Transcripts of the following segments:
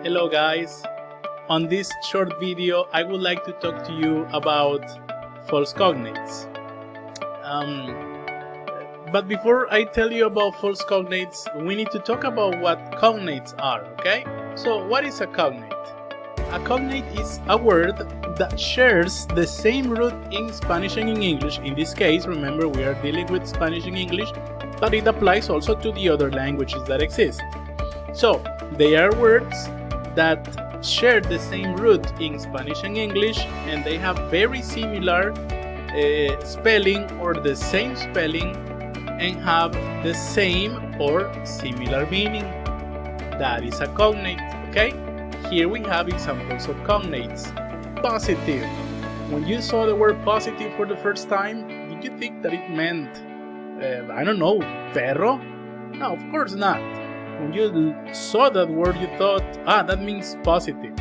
Hello guys, on this short video I would like to talk to you about false cognates. But before I tell you about false cognates, we need to talk about what cognates are, okay? So what is a cognate? A cognate is a word that shares the same root in Spanish and in English. In this case, remember, we are dealing with Spanish and English, but it applies also to the other languages that exist. So they are words that share the same root in Spanish and English, and they have very similar spelling or the same spelling and have the same or similar meaning. That is a cognate, okay? Here we have examples of cognates. Positive. When you saw the word positive for the first time, did you think that it meant, I don't know, perro? No, of course not. When you saw that word, you thought, that means positive.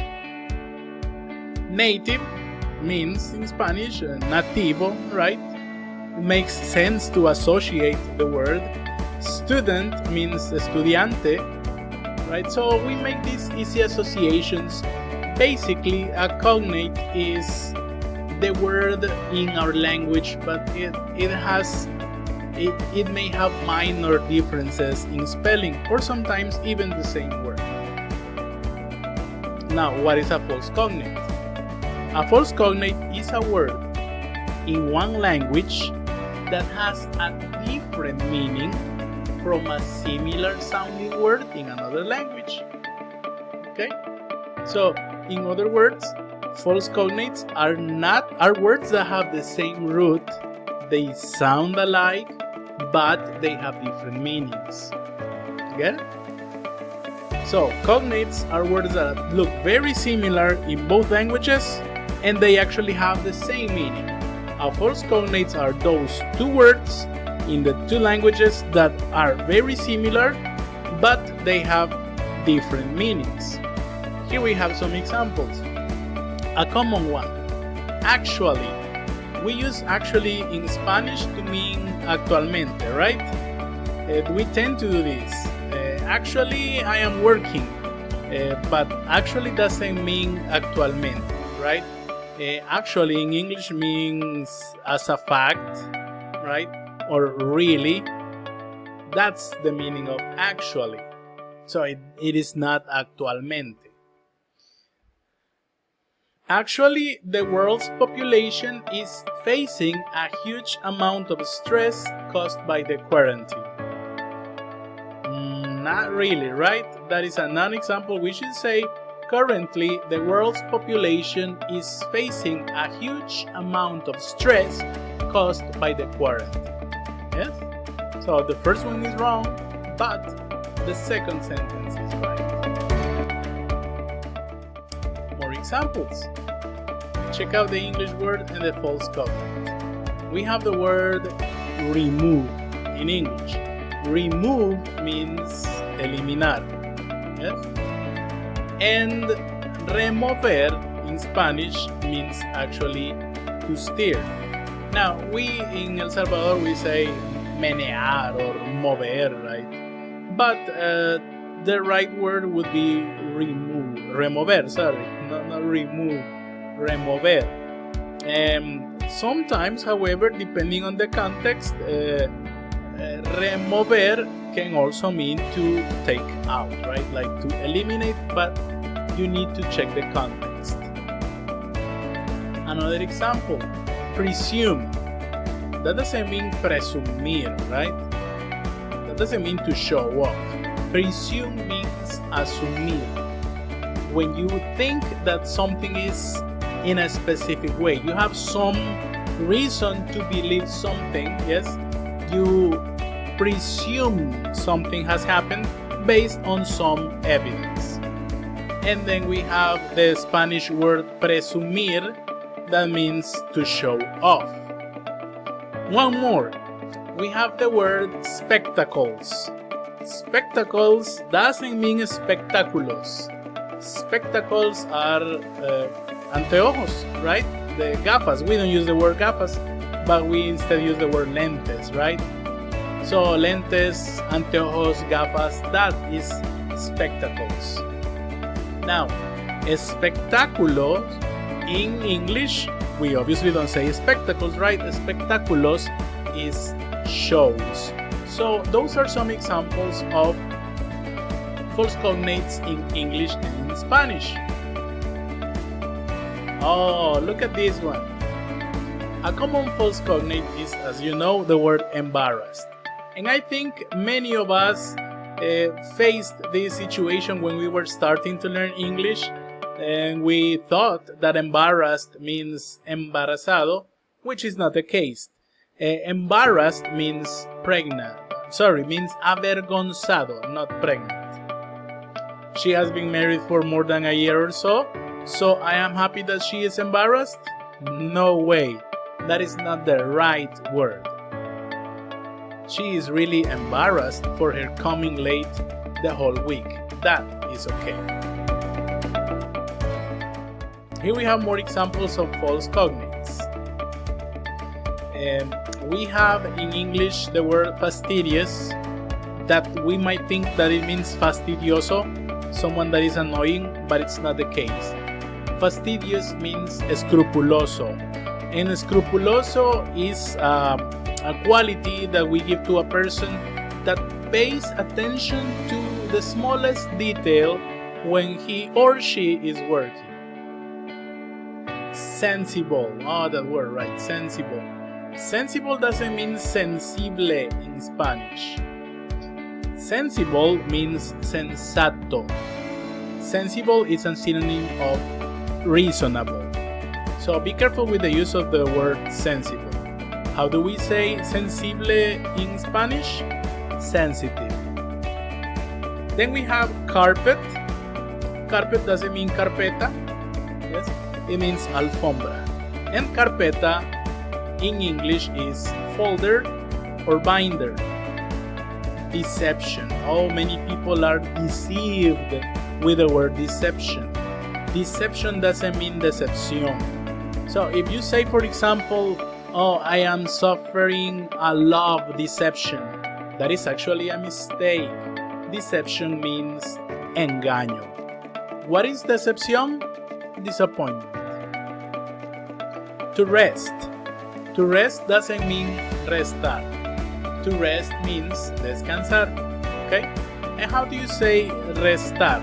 Native means in Spanish, nativo, right? It makes sense to associate the word. Student means estudiante, right? So we make these easy associations. Basically, a cognate is the word in our language, but it may have minor differences in spelling, or sometimes even the same word. Now, what is a false cognate? A false cognate is a word in one language that has a different meaning from a similar sounding word in another language. Okay? So, in other words, false cognates are words that have the same root, they sound alike, but they have different meanings. Get it? So, cognates are words that look very similar in both languages, and they actually have the same meaning. False cognates are those two words in the two languages that are very similar, but they have different meanings. Here we have some examples. A common one, actually. We use actually in Spanish to mean actualmente, right? We tend to do this. Actually, I am working, but actually doesn't mean actualmente, right? Actually in English means as a fact, right? Or really. That's the meaning of actually. So it is not actualmente. Actually, the world's population is facing a huge amount of stress caused by the quarantine. Not really, right? That is a non-example. We should say, currently, the world's population is facing a huge amount of stress caused by the quarantine. Yes? So the first one is wrong, but the second sentence is right. More examples. Check out the English word and the false cognate. We have the word remove in English. Remove means eliminar. Yes? And remover in Spanish means actually to steer. Now, we in El Salvador, we say menear or mover, right? But the right word would be remover, sorry, not remove, remover. Sometimes, however, depending on the context, remover can also mean to take out, right? Like to eliminate, but you need to check the context. Another example, presume. That doesn't mean presumir, right? That doesn't mean to show off. Presume means asumir. When you think that something is in a specific way, you have some reason to believe something, yes? You presume something has happened based on some evidence. And then we have the Spanish word presumir, that means to show off. One more. We have the word spectacles. Spectacles doesn't mean espectáculos. Spectacles are anteojos, right? The gafas. We don't use the word gafas, but we instead use the word lentes, right? So lentes, anteojos, gafas, that is spectacles. Now, espectáculos in English, we obviously don't say spectacles, right? Espectáculos is shows. So those are some examples of false cognates in English and in Spanish. Oh, look at this one. A common false cognate is, as you know, the word embarrassed. And I think many of us faced this situation when we were starting to learn English, and we thought that embarrassed means embarazado, which is not the case. Embarrassed means pregnant. Means avergonzado, not pregnant. She has been married for more than a year or so I am happy that she is embarrassed? No way. That is not the right word. She is really embarrassed for her coming late the whole week. That is okay. Here we have more examples of false cognates. We have in English the word fastidious, that we might think that it means fastidioso, someone that is annoying, but it's not the case. Fastidious means escrupuloso, and escrupuloso is a quality that we give to a person that pays attention to the smallest detail when he or she is working. Sensible, that word, right? Sensible. Sensible doesn't mean sensible in Spanish. Sensible means sensato. Sensible is a synonym of reasonable. So be careful with the use of the word sensible. How do we say sensible in Spanish? Sensitive. Then we have carpet. Carpet doesn't mean carpeta. Yes, it means alfombra. And carpeta in English is folder or binder. Deception. Oh, many people are deceived with the word deception. Deception doesn't mean decepción. So if you say, for example, oh, I am suffering a love deception, that is actually a mistake. Deception means engaño. What is decepción? Disappointment. To rest. To rest doesn't mean restar. To rest means descansar. Okay? And how do you say restar?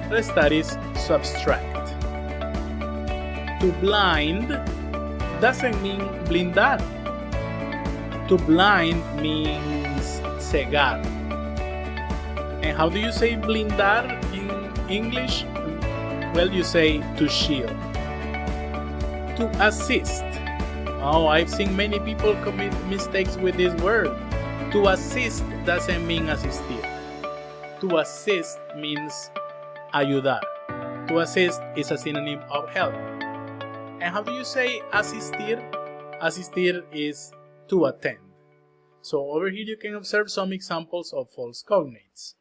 Restar is subtract. To blind doesn't mean blindar. To blind means cegar. And how do you say blindar in English? Well, you say to shield. To assist. Oh, I've seen many people commit mistakes with this word. To assist doesn't mean asistir. To assist means ayudar. To assist is a synonym of help. And how do you say asistir? Asistir is to attend. So over here you can observe some examples of false cognates.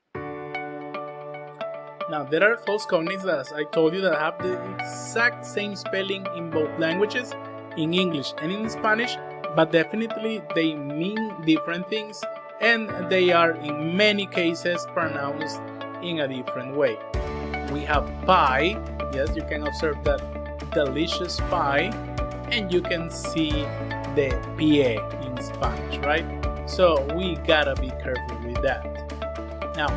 Now there are false cognates, as I told you, that have the exact same spelling in both languages, in English and in Spanish, but definitely they mean different things, and they are in many cases pronounced in a different way. We have pie. Yes, you can observe that delicious pie, and you can see the pie in Spanish, right? So we gotta be careful with that. Now,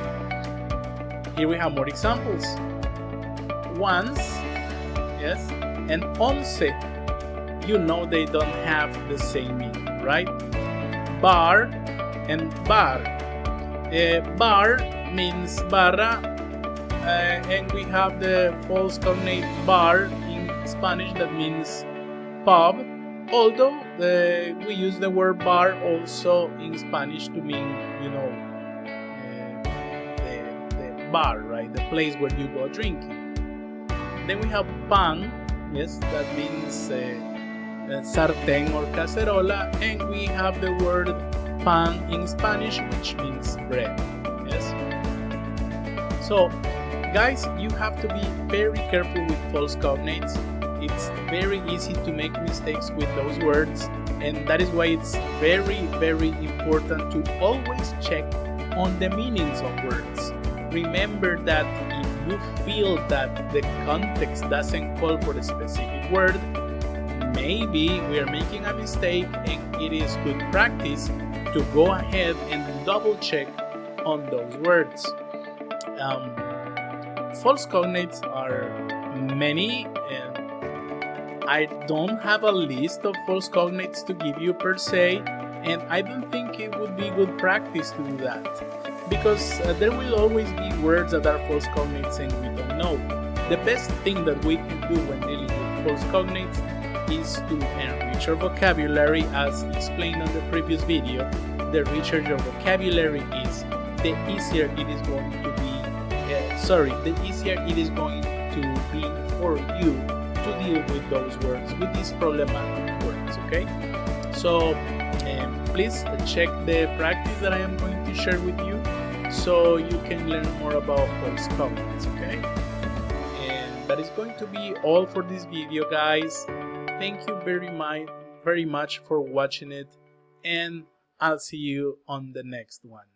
here we have more examples. Once, yes, and once, you know they don't have the same meaning, right? Bar and bar. Bar means barra, and we have the false cognate bar in Spanish that means pub, although we use the word bar also in Spanish to mean, you know, the bar, right? The place where you go drinking. Then we have pan, yes, that means sartén or cacerola, and we have the word pan in Spanish, which means bread. Yes. So, guys, you have to be very careful with false cognates. It's very easy to make mistakes with those words, and that is why it's very, very important to always check on the meanings of words. Remember that if you feel that the context doesn't call for a specific word, maybe we are making a mistake, and it is good practice to go ahead and double check on those words. False cognates are many, and I don't have a list of false cognates to give you per se, and I don't think it would be good practice to do that, because there will always be words that are false cognates and we don't know. The best thing that we can do when dealing with false cognates is to enrich our vocabulary, as explained on the previous video. The richer your vocabulary is, the easier it is going to be for you to deal with those words, with these problematic words, okay? So please check the practice that I am going to share with you so you can learn more about false cognates, okay? And that is going to be all for this video, guys. Thank you very much for watching it, and I'll see you on the next one.